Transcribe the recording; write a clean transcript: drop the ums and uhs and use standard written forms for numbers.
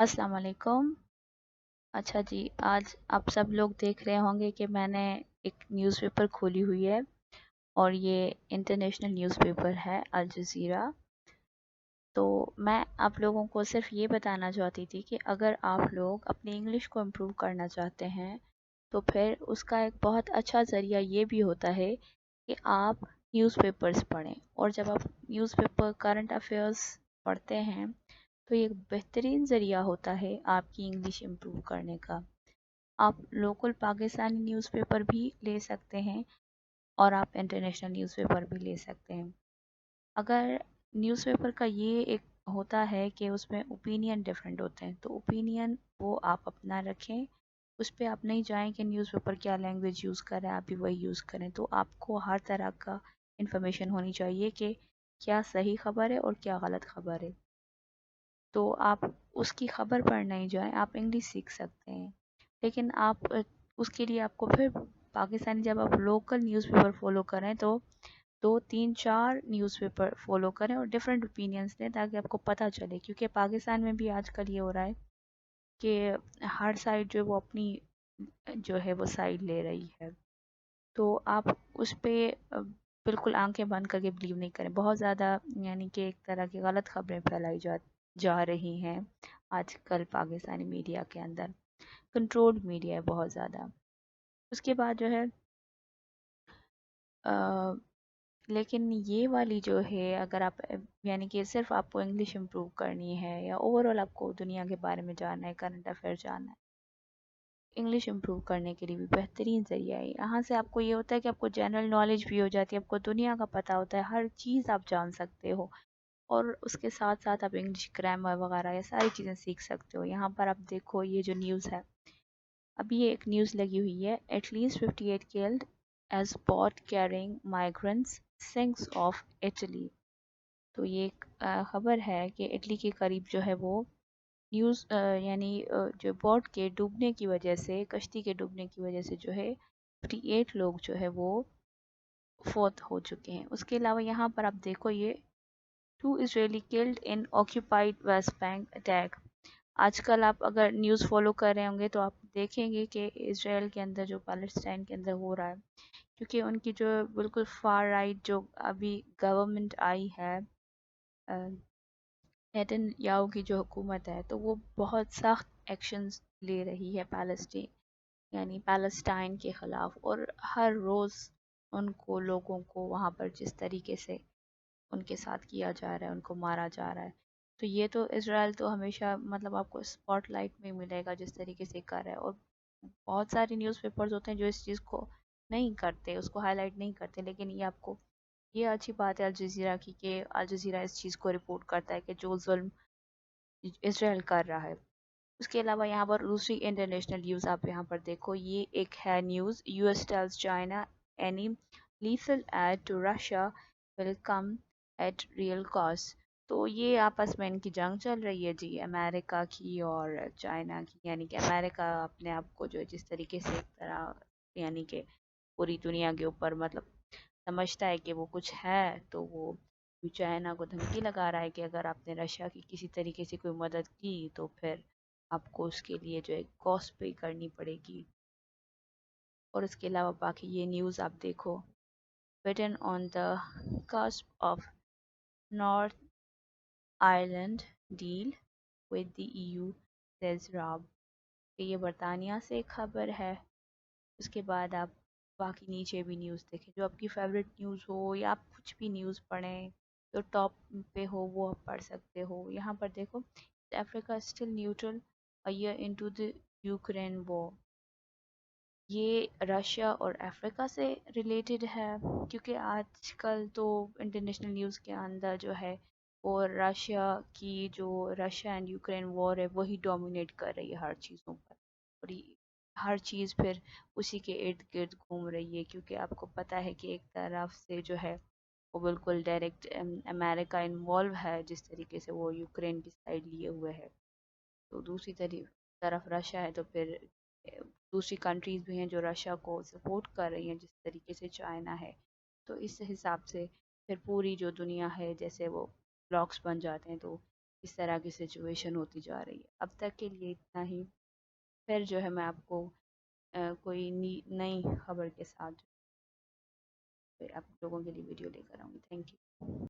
अस्सलाम वालेकुम। अच्छा जी, आज आप सब लोग देख रहे होंगे कि मैंने एक न्यूज़पेपर खोली हुई है और ये इंटरनेशनल न्यूज़पेपर है अल जज़ीरा। तो मैं आप लोगों को सिर्फ ये बताना चाहती थी कि अगर आप लोग अपनी इंग्लिश को इम्प्रूव करना चाहते हैं तो फिर उसका एक बहुत अच्छा ज़रिया ये भी होता है कि आप न्यूज़पेपर्स पढ़ें। और जब आप न्यूज़पेपर करंट अफेयर्स पढ़ते हैं तो ये एक बेहतरीन ज़रिया होता है आपकी इंग्लिश इम्प्रूव करने का। आप लोकल पाकिस्तानी न्यूज़पेपर भी ले सकते हैं और आप इंटरनेशनल न्यूज़पेपर भी ले सकते हैं। अगर न्यूज़पेपर का ये एक होता है कि उसमें ओपिनियन डिफरेंट होते हैं, तो ओपिनियन वो आप अपना रखें, उस पे आप नहीं जाएं कि न्यूज़पेपर क्या लैंग्वेज यूज़ कर रहा है, आप भी वही यूज़ करें। तो आपको हर तरह का इंफॉर्मेशन होनी चाहिए कि क्या सही खबर है और क्या गलत खबर है। तो आप उसकी खबर पर नहीं जाएं, आप इंग्लिश सीख सकते हैं। लेकिन आप उसके लिए आपको फिर पाकिस्तानी जब आप लोकल न्यूज़पेपर फॉलो करें तो 2 3 4 न्यूज़पेपर फॉलो करें और डिफरेंट ओपिनियंस दें ताकि आपको पता चले, क्योंकि पाकिस्तान में भी आजकल ये हो रहा है कि हर साइड जो है वो अपनी जो है वो साइड ले रही है। तो आप उस पे बिल्कुल आंखें बंद करके बिलीव नहीं करें। बहुत ज़्यादा यानी कि एक तरह की गलत खबरें फैलाई जा रही हैं आजकल पाकिस्तानी मीडिया के अंदर। कंट्रोल्ड मीडिया है बहुत ज़्यादा। उसके बाद जो है अ, लेकिन ये वाली जो है, अगर आप यानी कि सिर्फ आपको इंग्लिश इम्प्रूव करनी है या ओवरऑल आपको दुनिया के बारे में जानना है, करंट अफेयर जानना है, इंग्लिश इम्प्रूव करने के लिए भी बेहतरीन ज़रिया है। यहाँ से आपको ये होता है कि आपको जनरल नॉलेज भी हो जाती है, आपको दुनिया का पता होता है, हर चीज़ आप जान सकते हो। और उसके साथ साथ आप इंग्लिश ग्रामर वगैरह ये सारी चीज़ें सीख सकते हो। यहाँ पर आप देखो ये जो न्यूज़ है, अभी ये एक न्यूज़ लगी हुई है, at least 58 killed as boat carrying migrants sinks off Italy. तो ये एक खबर है कि इटली के करीब जो है वो न्यूज़ यानी जो बोट के डूबने की वजह से, कश्ती के डूबने की वजह से जो है 58 लोग जो है वो फौत हो चुके हैं। उसके अलावा यहाँ पर आप देखो ये 2 Israeli killed in occupied West Bank attack. आजकल आप अगर न्यूज़ फॉलो कर रहे होंगे तो आप देखेंगे कि इसराइल के अंदर जो पैलेस्टाइन के अंदर हो रहा है, क्योंकि उनकी जो बिल्कुल फार राइट जो अभी गवर्नमेंट आई है, नेतन्याहू की जो हुकूमत है, तो वो बहुत सख्त एक्शंस ले रही है पैलेस्टीन यानी पैलेस्टाइन के ख़िलाफ़। और हर रोज़ उनको लोगों को वहाँ पर जिस तरीके से उनके साथ किया जा रहा है, उनको मारा जा रहा है। तो ये तो इज़राइल तो हमेशा मतलब आपको स्पॉटलाइट में मिलेगा जिस तरीके से कर रहा है। और बहुत सारे न्यूज़पेपर्स होते हैं जो इस चीज़ को नहीं करते, उसको हाईलाइट नहीं करते, लेकिन ये आपको ये अच्छी बात है अल जज़ीरा की कि अल जज़ीरा इस चीज़ को रिपोर्ट करता है कि जो जुल्म इज़राइल कर रहा है। उसके अलावा यहाँ पर दूसरी इंटरनेशनल न्यूज़ आप यहाँ पर देखो, ये एक है news, US tells China any lethal aid to Russia will come at real cost। तो ये आपस में इनकी जंग चल रही है जी, अमेरिका की और चाइना की। यानी कि अमेरिका अपने आप को जो है जिस तरीके से एक तरह यानी कि पूरी दुनिया के ऊपर मतलब समझता है कि वो कुछ है, तो वो चाइना को धमकी लगा रहा है कि अगर आपने रशिया की किसी तरीके से कोई मदद की तो फिर आपको उसके लिए जो है कॉस्ट पे करनी पड़ेगी। और उसके अलावा बाकी ये न्यूज़ आप देखो, Britain on the cusp of North Ireland deal with the EU, says Rob। ये बरतानिया से खबर है। उसके बाद आप बाकी नीचे भी न्यूज़ देखें, जो आपकी फेवरेट न्यूज़ हो या आप कुछ भी न्यूज़ पढ़ें जो टॉप पे हो वो आप पढ़ सकते हो। यहाँ पर देखो, Africa still neutral a year into the Ukraine war. ये रशिया और अफ्रीका से रिलेटेड है, क्योंकि आजकल तो इंटरनेशनल न्यूज़ के अंदर जो है वो रशिया की जो रशिया एंड यूक्रेन वॉर है वही डोमिनेट कर रही है हर चीज़ों पर। और हर चीज़ फिर उसी के इर्द गिर्द घूम रही है, क्योंकि आपको पता है कि एक तरफ से जो है वो बिल्कुल डायरेक्ट अमेरिका इन्वॉल्व है जिस तरीके से वो यूक्रेन की साइड लिए हुए है। तो दूसरी तरफ रशिया है, तो फिर दूसरी कंट्रीज़ भी हैं जो रशिया को सपोर्ट कर रही हैं जिस तरीके से चाइना है। तो इस हिसाब से फिर पूरी जो दुनिया है जैसे वो ब्लॉक्स बन जाते हैं। तो اس طرح کی سچویشن ہوتی جا رہی ہے. اب تک کے لیے اتنا ہی. پھر جو ہے میں آپ کو کوئی نئی خبر کے ساتھ پھر آپ لوگوں کے لیے ویڈیو لے کر آؤں گی. Thank you.